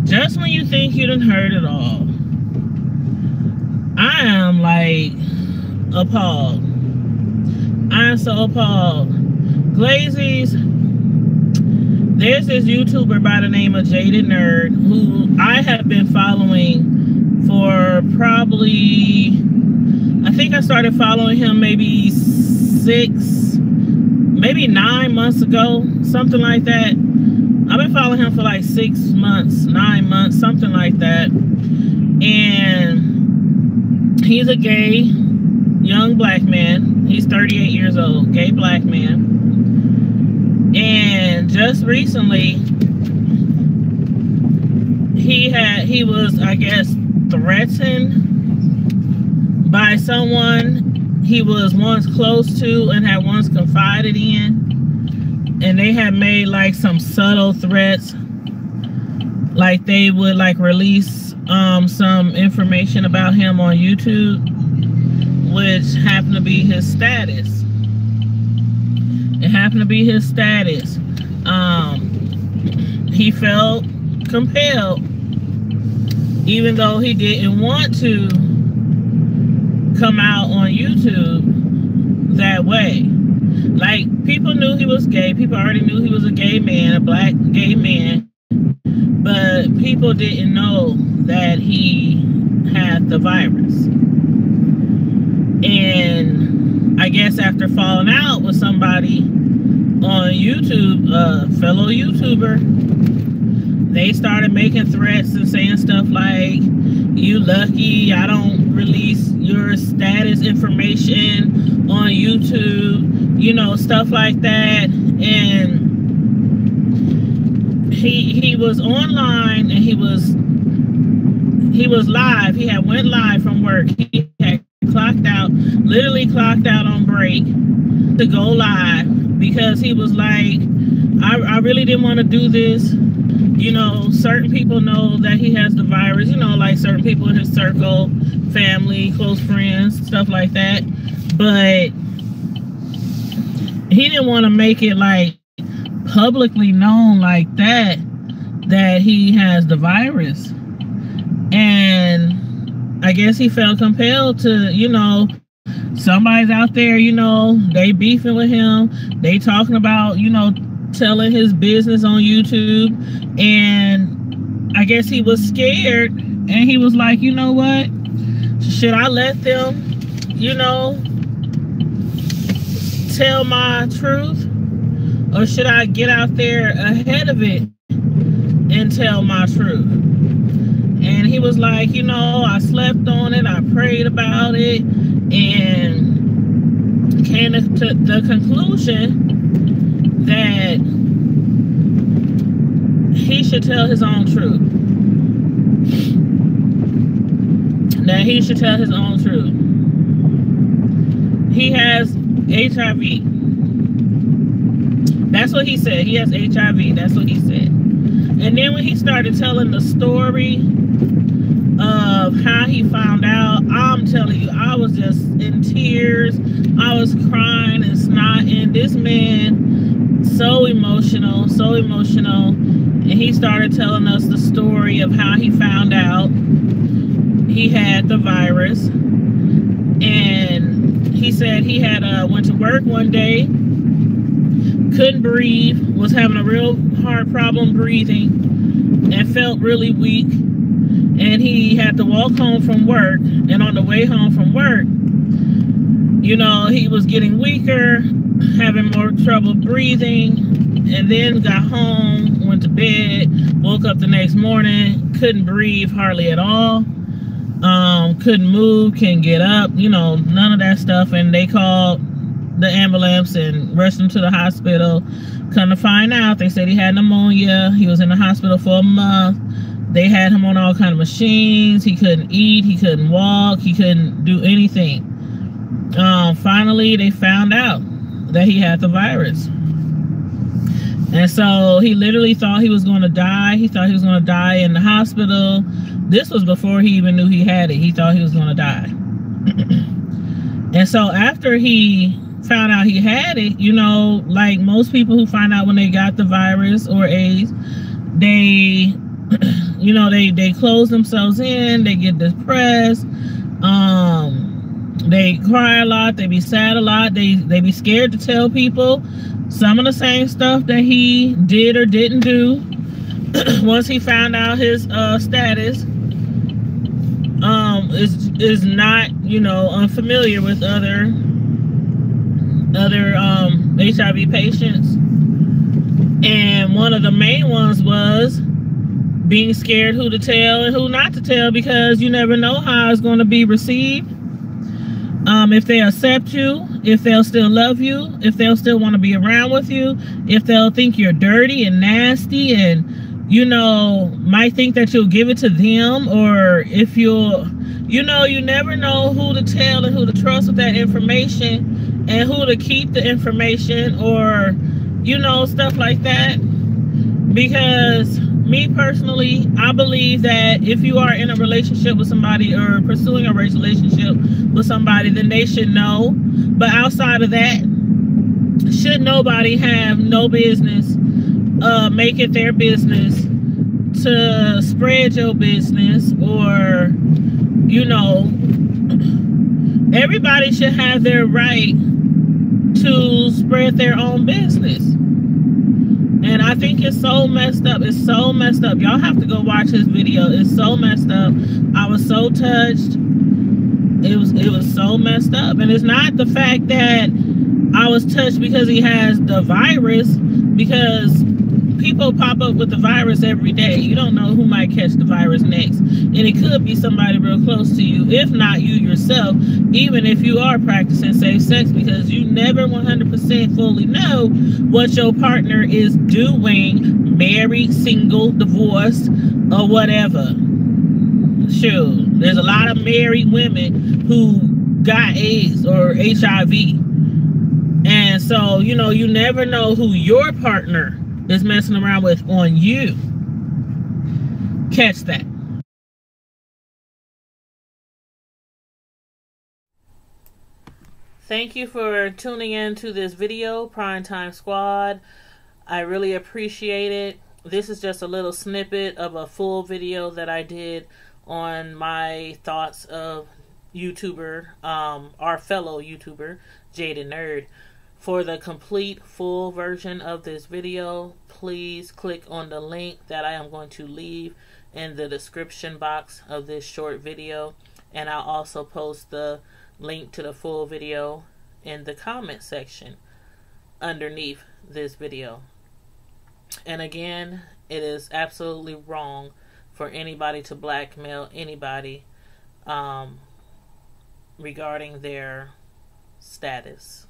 Just when you think you done heard it all, I am like appalled. I am so appalled. Glazies, there's this YouTuber by the name of Jaded Nerd who I have been following for probably, I think I started following him maybe 9 months ago, something like that. I've been following him for like 6 months, 9 months, something like that. And he's a gay, young black man. He's 38 years old, gay black man. And just recently, he was, I guess, threatened by someone he was once close to and had once confided in. And they had made like some subtle threats, like they would like release some information about him on YouTube, which happened to be his status. It happened to be his status. He felt compelled, even though he didn't want to come out on YouTube that way. Like, people knew he was gay. People already knew he was a gay man, a black gay man. But people didn't know that he had the virus. And I guess after falling out with somebody on YouTube, a fellow YouTuber, they started making threats and saying stuff like, "You lucky I don't release your status information on YouTube," you know, stuff like that. And he was online and he was live. He had went live from work. He had clocked out, literally clocked out on break to go live, because he was like, I really didn't want to do this. You know, certain people know that he has the virus, you know, like certain people in his circle, family, close friends, stuff like that. But he didn't want to make it like publicly known like that he has the virus. And I guess he felt compelled to, you know, somebody's out there, you know, they beefing with him. They talking about, you know, telling his business on YouTube. And I guess he was scared, and he was like, you know what? Should I let them, you know, tell my truth? Or should I get out there ahead of it and tell my truth? And he was like, you know, I slept on it, I prayed about it, and came to the conclusion that he should tell his own truth. That he should tell his own truth. He has HIV. That's what he said. He has HIV. That's what he said. And then when he started telling the story of how he found out, I'm telling you, I was just in tears. I was crying and snotting. This man, so emotional, so emotional. And he started telling us the story of how he found out he had the virus. And he said he had went to work one day, couldn't breathe, was having a real hard problem breathing, and felt really weak. And he had to walk home from work. And on the way home from work, you know, he was getting weaker, having more trouble breathing, and then got home, went to bed, woke up the next morning, couldn't breathe hardly at all, couldn't move, couldn't get up, you know, none of that stuff. And they called the ambulance and rushed him to the hospital. Come to find out, they said he had pneumonia. He was in the hospital for a month. They had him on all kind of machines. He couldn't eat, he couldn't walk, he couldn't do anything. Finally, they found out that he had the virus. And so he literally thought he was going to die. He thought he was going to die in the hospital. This was before he even knew he had it. He thought he was going to die. And so after he found out he had it, you know, like most people who find out when they got the virus or AIDS, They, you know, they close themselves in. They get depressed. They cry a lot. They be sad a lot. They be scared to tell people some of the same stuff that he did or didn't do. Once he found out his status, is not, you know, unfamiliar with other HIV patients. And one of the main ones was being scared who to tell and who not to tell, because you never know how it's going to be received. If they accept you, if they'll still love you, if they'll still want to be around with you, if they'll think you're dirty and nasty and, you know, might think that you'll give it to them, or if you'll, you know, you never know who to tell and who to trust with that information and who to keep the information, or, you know, stuff like that. Because me personally, I believe that if you are in a relationship with somebody or pursuing a relationship with somebody, then they should know. But outside of that, should nobody have no business make it their business to spread your business, or, you know, everybody should have their right to spread their own business. And I think it's so messed up. It's so messed up. Y'all have to go watch his video. It's so messed up. I was so touched. It was so messed up. And it's not the fact that I was touched because he has the virus, because people pop up with the virus every day. You don't know who might catch the virus next. And it could be somebody real close to you, if not you yourself, even if you are practicing safe sex, because you never 100% fully know what your partner is doing, married, single, divorced, or whatever. Sure, there's a lot of married women who got AIDS or HIV. And so, you know, you never know who your partner is messing around with on you. Catch that. Thank you for tuning in to this video, Primetime Squad. I really appreciate it. This is just a little snippet of a full video that I did on my thoughts of YouTuber, our fellow YouTuber, Jaded Nerd. For the complete full version of this video, please click on the link that I am going to leave in the description box of this short video. And I'll also post the link to the full video in the comment section underneath this video. And again, it is absolutely wrong for anybody to blackmail anybody regarding their status.